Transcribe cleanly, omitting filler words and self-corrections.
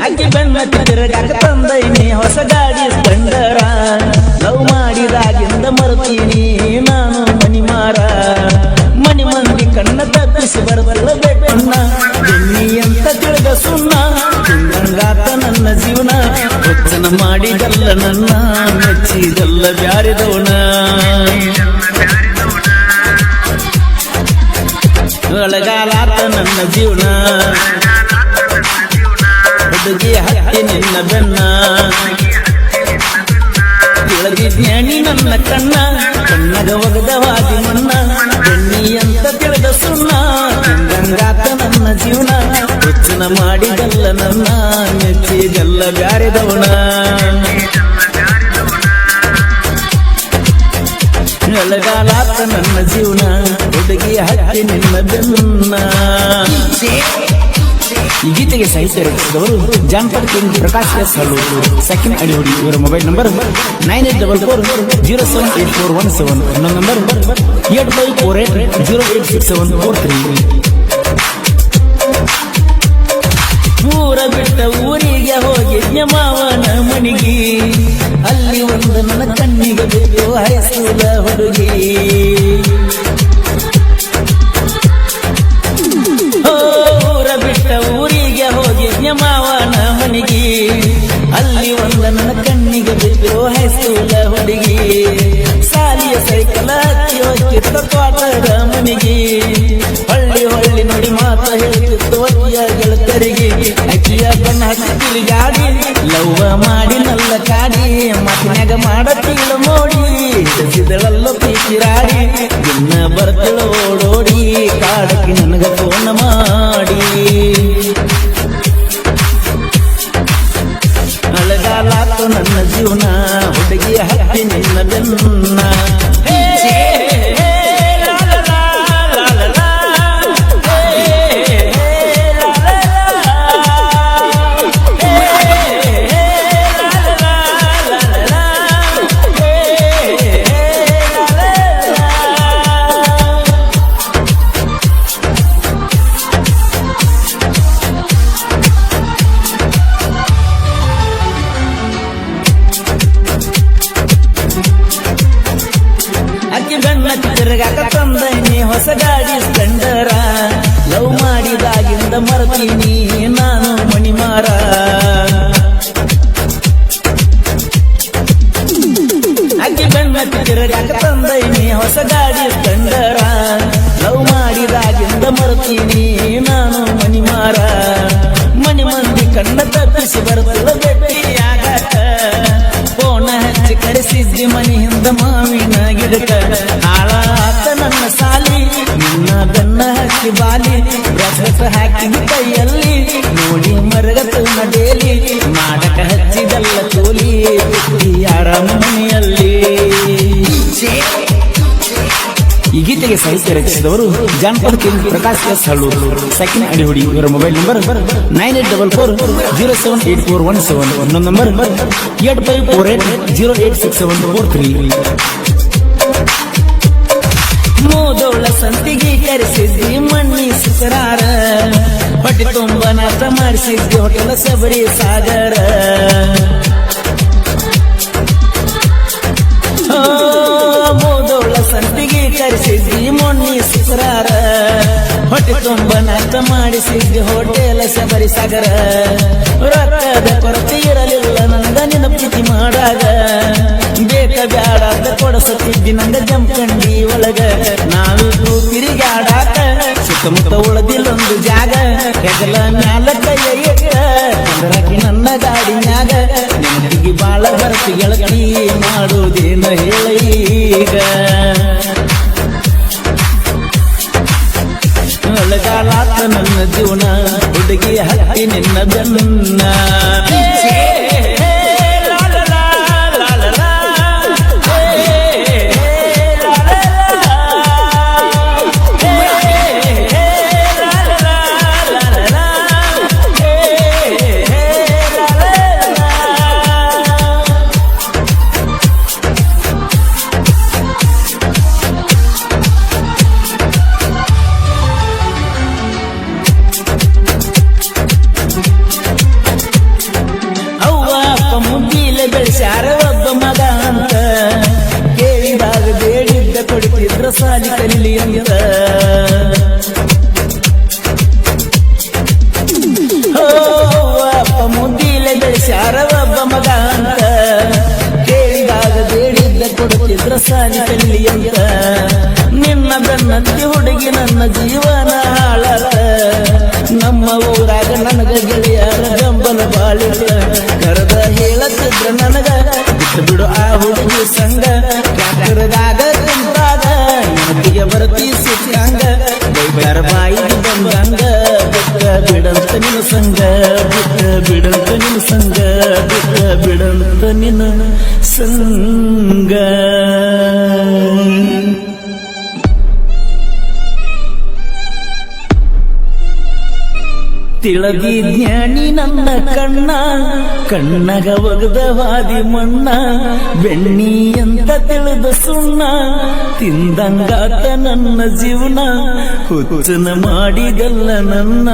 ಅಕ್ಕಿ ಬೆನ್ನ ತಿರುಗಾಕ ತಂದೈನಿ ಹೊಸ ಗಾಡಿ ಸ್ಪೆಂಡರ ಲವ್ ಮಾಡಿದಾಗಿಂದ ಮರ್ತೀನಿ ನಾನು ಮನಿಮಾರ ಮನಿ ಮಂದಿ ಕಣ್ಣ ತಪ್ಪಿಸಿ ಬರಬಲ್ಲ ಬೇಕಣ್ಣ ಎಣ್ಣಿ ಅಂತ ತಿಳಿದ ಸುಣ್ಣ ತಿಂದಂಗಾತ ನನ್ನ ಜೀವನ ಹೆಚ್ಚನ ಮಾಡಿದಲ್ಲ ನನ್ನ ಮೆಚ್ಚಿದಲ್ಲ ಬ್ಯಾರಿದವನ ಒಳಗಾಲಾತ ನನ್ನ ಜೀವನ ಹುಡುಗಿ ಹತ್ತಿ ನಿನ್ನ ಬೆನ್ನ ತಿಳಿದಿದ್ಯಾನಿ ನನ್ನ ಕಣ್ಣ ಕಣ್ಣಗ ಒಗದವಾದಿ ಮಣ್ಣ ಬೆಣ್ಣಿ ಅಂತ ತಿಳಿದ ಸುಣ್ಣ ಗಂಗಾತ ನನ್ನ ಜೀವನ ಹೆಚ್ಚಿನ ಮಾಡಿದಲ್ಲ ನನ್ನ ಮೆಚ್ಚಿದಲ್ಲ ಬ್ಯಾರಿದವನ ಒಳಗಾಲಾತ ನನ್ನ ಜೀವನ ಹುಡುಗಿ ಹತ್ತಿ ನಿನ್ನ ಬೆನ್ನ. ಈ ಗೀತೆಗೆ ಸಾಹಿತ್ಯ ರಚಿಸಿದವರು ಜಾನಪದ king Prakash S Halluru, second ಅಡಿಹುಡಿ. ಇವರ ಮೊಬೈಲ್ ನಂಬರ್ 9844078417. ಇನ್ನೊಂದು ನಂಬರ್ 8548086743. ಊರ ಬಿಟ್ಟ ಊರಿಗೆ ಹೋಗಿ ಮಾವನ ಮಣಿಗಿ, ಅಲ್ಲಿ ಒಂದು ನನ್ನ ಕಣ್ಣಿಗೆ ಬೇಕು ಹೈಸ್ಕೂಲ ಹುಡುಗಿ. ಊರ ಬಿಟ್ಟ ಊರಿಗೆ ಹೋಗಿ ಮಾವನ ಮಣಿಗಿ, ಅಲ್ಲಿ ಒಂದು ನನ್ನ ಕಣ್ಣಿಗೆ ಬೇಕು ಹೈಸ್ಕೂಲ ಹುಡುಗಿ. ಸಾಲಿಯ ಸೈಕಲ್ ಹತ್ತಿ ಹೋಗಿತ್ತ ತೋಟದ ಮನಿಗಿ, ಹಳ್ಳಿ ಹೊಳ್ಳಿ ನೋಡಿ ಮಾತ ಹೇಳ್ತಿತ್ತು ಒಯ್ಯ ಗೆಳತರಿಗೆ. ಅಕ್ಕಿಯ ಬಣ್ಣ ಹಚ್ಚಿ ಗಾಡಿ ಲವ್ವ ಮಾಡಿ ನಲ್ಲ ಕಾಡಿ, ಮಾತಿನಾಗ ಮಾಡತ್ತಿಲ್ಲ ಮೋಡಿ ಹಸಿದಳಲ್ಲೋ ಪೀಚಿರಾಡಿ. ದಿನ ಬರ್ತಿಳ ಓಡೋಡಿ ಕಾಡಕ್ಕೆ ನನಗ ಫೋನ್ ಮಾಡಿ. ಅಳಗಾಲಾತು ನನ್ನ ಜೀವನ ಹುಡುಗಿ ಹತ್ತಿ ನಿನ್ನ ಬೆನ್ನ. ತಿರುಗಾಕ ತಂದೈನಿ ಹೊಸ ಗಾಡಿ ಸ್ಪೆಂಡರ, ಲವ್ ಮಾಡಿದಾಗಿಂದ ಮರ್ತೀನಿ ನಾನು ಮಣಿಮಾರ. ಅಕ್ಕಿ ಬೆನ್ನ ತಿರುಗಾಕ ತಂದೈನಿ ಹೊಸ ಗಾಡಿ ಸ್ಪೆಂಡರ, ಲವ್ ಮಾಡಿದಾಗಿಂದ ಮರ್ತೀನಿ ನಾನು ಮಣಿಮಾರ. ಮನಿ ಮಂದಿ ಕಣ್ಣ ತಪ್ಪಿಸಿ ಬರ್ತಲ್ಲ ಭೇಟಿಯಾಗಾಕ, ಫೋನ ಹಚ್ಚಿ ಕರೆಸಿದ್ದಿ ಮನಿ ಹಿಂದ ಮಾವಿನ ಗಿಡಕ. ಹಾಳಾತ ನನ್ನ ಸಾಲಿ ನಿನ್ನ ಬೆನ್ನ ಹಚ್ಚಿ ಬಾಲಿ, ಬ್ರಸ್ ಹಾಕಿದ ಕೈಯಲ್ಲಿ ನೋಡಿ ಮರಗತ ನಡೇಲಿ. ನಾಟಕ ಹಚ್ಚಿದಲ್ಲ ಕೂಲಿ ಯಾರ ಮನೆಯಲ್ಲಿ. ಈ ಗೀತೆಗೆ ಸಾಹಿತ್ಯ ರಚಿಸಿದವರು ಜಾನಪದ king Prakash S Halluru, second ಅಡಿಹುಡಿ. ಇವರ ಮೊಬೈಲ್ ನಂಬರ್ 9844078417. ಇನ್ನೊಂದು ನಂಬರ್ 8548086743. ಮೂದೋಳ ಸಂತಿಗೆ ಕರೆಸಿದ್ದಿ ಮಣ್ಣಿ ಸುಸರಾರ, ಹೊಟ್ಟೆ ತುಂಬ ನಾಟ ಮಾಡಿಸಿದ್ದಿ ಹೋಟೆಲ್ ಸಬರಿ ಸಾಗರ. ಮೂದೋಳ ಸಂತಿಗೆ ಕರೆಸಿದ್ದಿ ಮೊಣ್ಣಿ ಸುಸರಾರ, ಹೊಟ್ಟೆ ತುಂಬ ನಾಟ ಮಾಡಿಸಿದ್ದಿ ಹೋಟೆಲ್ ಸಬರಿ ಸಾಗರ. ರೊಕ್ಕದ ಕೊರತೆ ಇರಲಿಲ್ಲ ನಂಗ ನಿನ್ನ ಪ್ರೀತಿ ಮಾಡಾಗ, ಬೇಕ ಬ್ಯಾಡಾದ ಕೊಡಸತ್ತಿದ್ದಿ ನಂಗ ಜಂಪಂಡಿ ಒಳಗ. ನಾವು ತಿರುಗಾಡಾಕ ಸುತ್ತಮುತ್ತ ಉಳದಿಲ್ಲೊಂದು ಜಾಗ, ಹೆಗಲ ಮ್ಯಾಲ ಕೈಯ ಇಟ್ಟರಾಕಿ ನನ್ನ ಗಾಡಿನ್ಯಾಗ. ನಿನಗೆ ಬಾಳ ಬರ್ತಿ ಗೆಳತಿ ಮಾಡುವುದೇನ ಹೇಳೀಗ. ಒಳಗಾಲಾತ ನನ್ನ ಜೀವನ ಹುಡುಗಿ ಹತ್ತಿ ನಿನ್ನ ಬೆನ್ನ. ಅಂತ ಅಪ್ಪ ಮುದ್ದಿಲೆ ಬೆಳೆಸ್ಯಾರ ಒಬ್ಬ ಮಗ ಅಂತ ಕೇಳಿದಾಗ ಬೇಡಿದ್ದ ಕೊಡುತ್ತಿದ್ರ ಸಾಲಿ ಕಲ್ಲಿ ಅಂತ ನಿನ್ನ ಬೆನ್ನತ್ತಿ ಹುಡುಗಿ ನನ್ನ ಜೀವನ ಹಾಳಾದ ನಮ್ಮ ಊರಾಗ ನನಗ ಗೆಳೆಯರ ಬೆಂಬಲ ಬಾಳಿಲ್ಲ ಕರೆದ ಹೇಳತ್ತಿದ್ರ ನನಗ ಬಿಟ್ಟು ಬಿಡು ಆ ಹುಡುಗಿ ಸಂಗ ಕ್ಯಾಕರದಾಗ ಕುಂತಾಗ ನದಿಗೆ ಬರ್ತಿ ಸಿಕ್ಕಂಗ ಬೈಬಾರ ಬಾಯಿಗೆ ಬಂದಂಗ ಬಿಟ್ಟ ಬಿಡಂತ ನಿನ್ನ ಸಂಗ ಬಿಟ್ಟ ಬಿಡಂತ ನಿನ್ನ ಸಂಗ ಬಿಟ್ಟ ಬಿಡಂತ ನಿನ್ನ ಸಂಗ ತಿಳದಿ ಜ್ಞಾನಿ ನನ್ನ ಕಣ್ಣ ಕಣ್ಣಗ ಒಗದ ವಾದಿ ಮಣ್ಣ ಬೆಣ್ಣಿ ಅಂತ ತಿಳಿದ ಸುಣ್ಣ ತಿಂದಂಗಾತ ನನ್ನ ಜೀವನ ಹುಚ್ಚನ ಮಾಡಿದಲ್ಲ ನನ್ನ